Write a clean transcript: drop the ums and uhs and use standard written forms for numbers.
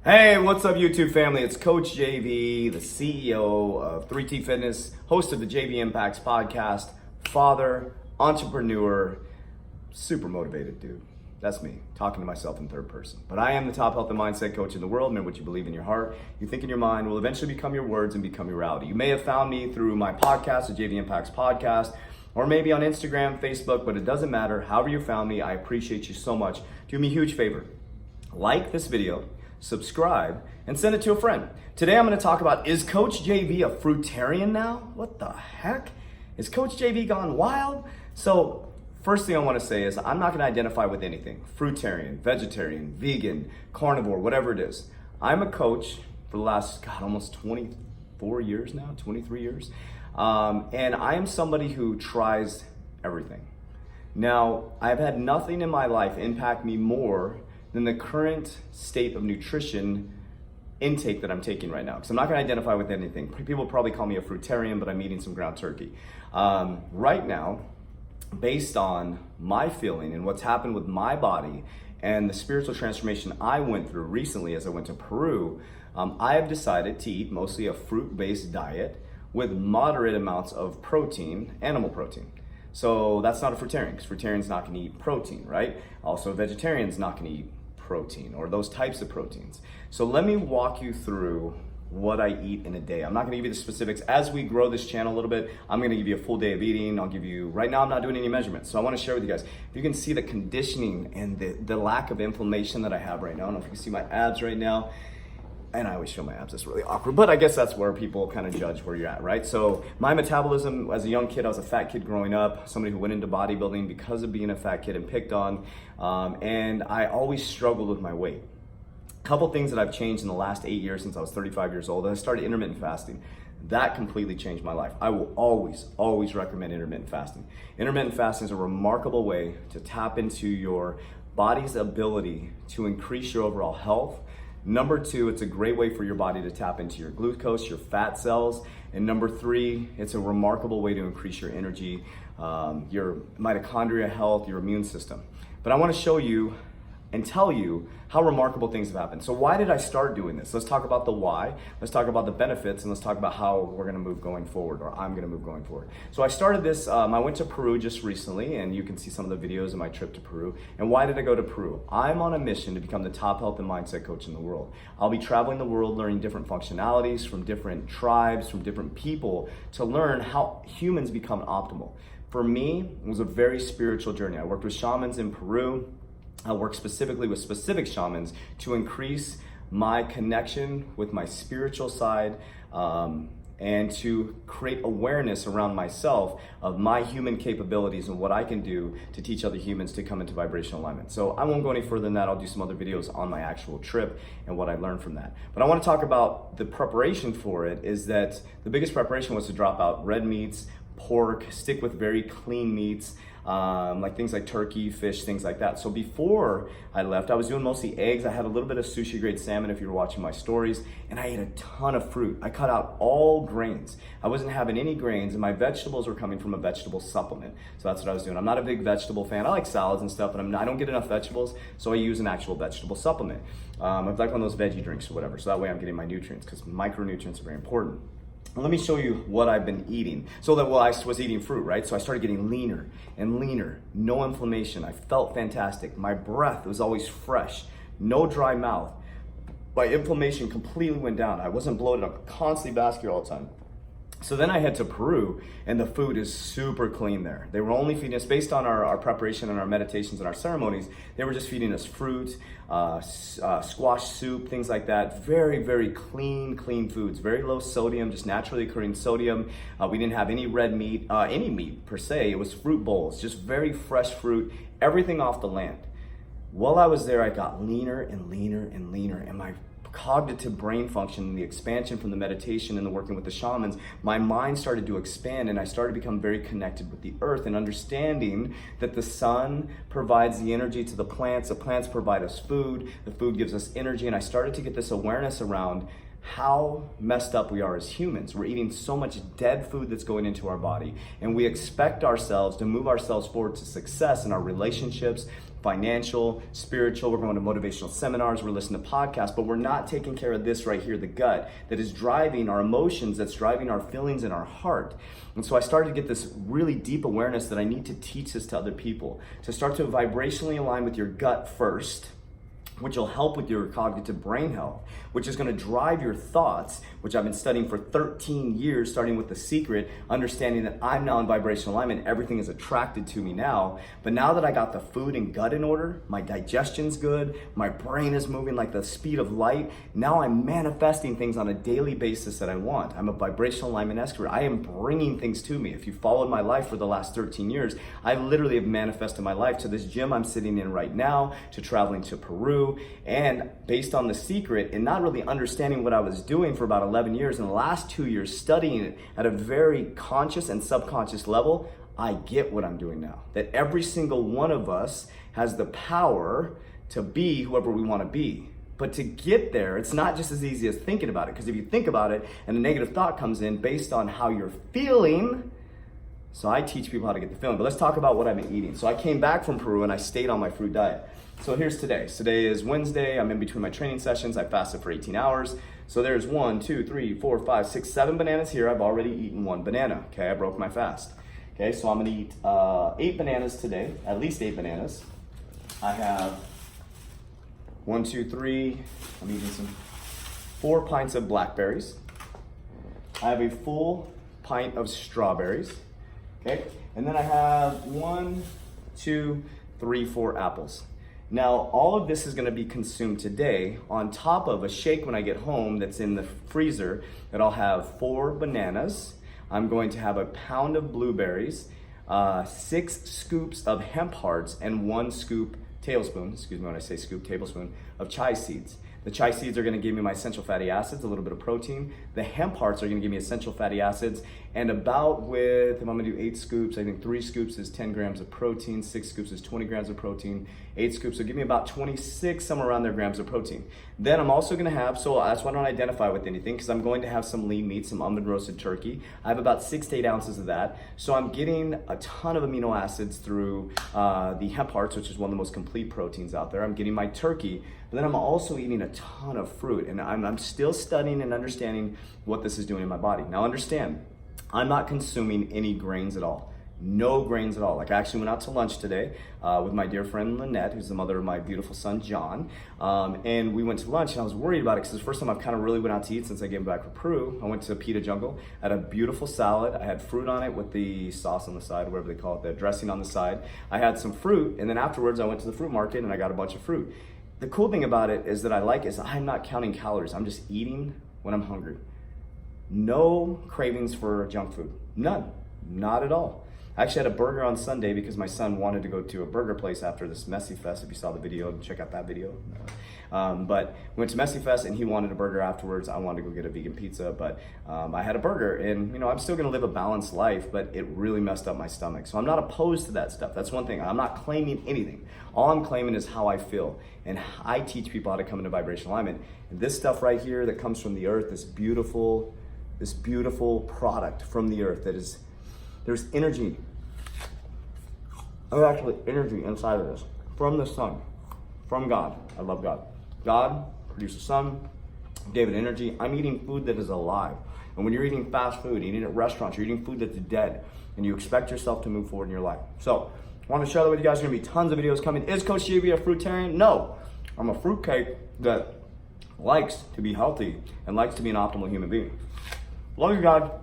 Hey, what's up YouTube family? It's Coach JV, the CEO of 3T Fitness, host of the JV Impacts podcast, father, entrepreneur, super motivated dude. That's me, talking to myself in third person. But I am the top health and mindset coach in the world, and what you believe in your heart, you think in your mind, will eventually become your words and become your reality. You may have found me through my podcast, the JV Impacts podcast, or maybe on Instagram, Facebook, but it doesn't matter. However you found me, I appreciate you so much. Do me a huge favor. Like this video, subscribe, and send it to a friend. Today I'm going to talk about, is Coach JV a fruitarian now? What the heck? Is Coach JV gone wild? So first thing I want to say is I'm not going to identify with anything. Fruitarian, vegetarian, vegan, carnivore, whatever it is. I'm a coach for the last, almost 24 years now, 23 years. And I am somebody who tries everything. Now, I've had nothing in my life impact me more than the current state of nutrition intake that I'm taking right now. Because I'm not going to identify with anything. People probably call me a fruitarian, but I'm eating some ground turkey. Right now, based on my feeling and what's happened with my body and the spiritual transformation I went through recently as I went to Peru, I have decided to eat mostly a fruit-based diet with moderate amounts of protein, animal protein. So that's not a fruitarian, because fruitarian's not going to eat protein, right? Also, vegetarian's not going to eat protein or those types of proteins. So let me walk you through what I eat in a day. I'm not going to give you the specifics. As we grow this channel a little bit, I'm going to give you a full day of eating. I'll give you, right now I'm not doing any measurements. So I want to share with you guys, if you can see the conditioning and the lack of inflammation that I have right now. I don't know if you can see my abs right now. And I always show my abs, it's really awkward, but I guess that's where people kind of judge where you're at, right? So my metabolism, as a young kid, I was a fat kid growing up, somebody who went into bodybuilding because of being a fat kid and picked on, and I always struggled with my weight. A couple things that I've changed in the last 8 years since I was 35 years old, I started intermittent fasting. That completely changed my life. I will always recommend intermittent fasting. Intermittent fasting is a remarkable way to tap into your body's ability to increase your overall health. Number two, it's a great way for your body to tap into your glucose, your fat cells. And number three, it's a remarkable way to increase your energy, your mitochondria health, your immune system. But I want to show you and tell you how remarkable things have happened. So why did I start doing this? Let's talk about the why, let's talk about the benefits, and let's talk about how we're gonna move going forward, or I'm gonna move going forward. So I started this, I went to Peru just recently, and you can see some of the videos of my trip to Peru. And why did I go to Peru? I'm on a mission to become the top health and mindset coach in the world. I'll be traveling the world learning different functionalities from different tribes, from different people, to learn how humans become optimal. For me, it was a very spiritual journey. I worked with shamans in Peru. I work specifically with specific shamans to increase my connection with my spiritual side and to create awareness around myself of my human capabilities and what I can do to teach other humans to come into vibrational alignment. So I won't go any further than that. I'll do some other videos on my actual trip and what I learned from that. But I want to talk about the preparation for it. Is that the biggest preparation was to drop out red meats, pork, stick with very clean meats, like things like turkey, fish, things like that. So before I left, I was doing mostly eggs. I had a little bit of sushi grade salmon if you were watching my stories, and I ate a ton of fruit. I cut out all grains. I wasn't having any grains, and my vegetables were coming from a vegetable supplement. So that's what I was doing. I'm not a big vegetable fan. I like salads and stuff, but I don't get enough vegetables, so I use an actual vegetable supplement. I like one of those veggie drinks or whatever, so that way I'm getting my nutrients, because micronutrients are very important. Let me show you what I've been eating. So that, well, I was eating fruit, right? So I started getting leaner and leaner, no inflammation. I felt fantastic. My breath was always fresh, no dry mouth. My inflammation completely went down. I wasn't bloated, I'm constantly vascular all the time. So then I head to Peru, and the food is super clean there. They were only feeding us, based on our preparation and our meditations and our ceremonies, they were just feeding us fruit, squash soup, things like that. Very, very clean foods. Very low sodium, just naturally occurring sodium. We didn't have any red meat, any meat per se. It was fruit bowls, just very fresh fruit, everything off the land. While I was there, I got leaner and leaner and leaner, and my cognitive brain function, the expansion from the meditation and the working with the shamans, my mind started to expand, and I started to become very connected with the earth and understanding that the sun provides the energy to the plants provide us food, the food gives us energy, and I started to get this awareness around how messed up we are as humans. We're eating so much dead food that's going into our body, and we expect ourselves to move ourselves forward to success in our relationships, financial, spiritual. We're going to motivational seminars, we're listening to podcasts, but we're not taking care of this right here, the gut, that is driving our emotions, that's driving our feelings in our heart. And so I started to get this really deep awareness that I need to teach this to other people, to start to vibrationally align with your gut first, which will help with your cognitive brain health, which is gonna drive your thoughts, which I've been studying for 13 years, starting with The Secret, understanding that I'm now in vibrational alignment, everything is attracted to me now. But now that I got the food and gut in order, my digestion's good, my brain is moving like the speed of light, now I'm manifesting things on a daily basis that I want. I'm a vibrational alignment expert. I am bringing things to me. If you followed my life for the last 13 years, I literally have manifested my life to this gym I'm sitting in right now, to traveling to Peru. And based on The Secret and not really understanding what I was doing for about 11 years, in the last 2 years studying it at a very conscious and subconscious level, I get what I'm doing now. That every single one of us has the power to be whoever we want to be. But to get there, it's not just as easy as thinking about it. Because if you think about it and a negative thought comes in based on how you're feeling, so I teach people how to get the feeling. But let's talk about what I've been eating. So I came back from Peru and I stayed on my fruit diet. So here's today. Today is Wednesday. I'm in between my training sessions. I fasted for 18 hours. So there's 1, 2, 3, 4, 5, 6, 7 bananas here. I've already eaten 1 banana. Okay, I broke my fast. Okay, so I'm gonna eat 8 bananas today, at least 8 bananas. I have 1, 2, 3, I'm eating 4 pints of blackberries. I have a full pint of strawberries. Okay, and then I have 1, 2, 3, 4 apples. Now, all of this is gonna be consumed today on top of a shake when I get home that's in the freezer that I'll have 4 bananas. I'm going to have a pound of blueberries, 6 scoops of hemp hearts, and 1 tablespoon of chia seeds. The chia seeds are gonna give me my essential fatty acids, a little bit of protein. The hemp hearts are gonna give me essential fatty acids, and about with, if I'm gonna do 8 scoops, I think 3 scoops is 10 grams of protein, 6 scoops is 20 grams of protein, 8 scoops will give me about 26, somewhere around there, grams of protein. Then I'm also gonna have, so that's why I don't identify with anything, because I'm going to have some lean meat, some almond roasted turkey. I have about 6 to 8 ounces of that. So I'm getting a ton of amino acids through the hemp hearts, which is one of the most complete proteins out there. I'm getting my turkey, but then I'm also eating a ton of fruit, and I'm still studying and understanding what this is doing in my body. Now understand, I'm not consuming any grains at all. No grains at all. Like I actually went out to lunch today with my dear friend Lynette, who's the mother of my beautiful son John, and we went to lunch, and I was worried about it because it's the first time I've kind of really went out to eat since I came back from Peru. I went to Pita Jungle, had a beautiful salad. I had fruit on it with the sauce on the side, whatever they call it, the dressing on the side. I had some fruit, and then afterwards I went to the fruit market and I got a bunch of fruit. The cool thing about it is that I like is I'm not counting calories. I'm just eating when I'm hungry. No cravings for junk food. None. Not at all. I actually had a burger on Sunday because my son wanted to go to a burger place after this Messy Fest. If you saw the video, check out that video. But we went to Messy Fest and he wanted a burger afterwards. I wanted to go get a vegan pizza, but I had a burger, and you know, I'm still gonna live a balanced life, but it really messed up my stomach. So I'm not opposed to that stuff. That's one thing. I'm not claiming anything. All I'm claiming is how I feel. And I teach people how to come into vibrational alignment. And this stuff right here that comes from the earth, this beautiful product from the earth that is, there's energy. There's actually energy inside of this from the sun, from God. I love God. God produced the sun, gave it energy. I'm eating food that is alive. And when you're eating fast food, eating at restaurants, you're eating food that's dead, and you expect yourself to move forward in your life. So I want to share that with you guys. There's going to be tons of videos coming. Is Coach JV a fruitarian? No. I'm a fruitcake that likes to be healthy and likes to be an optimal human being. Love you, God.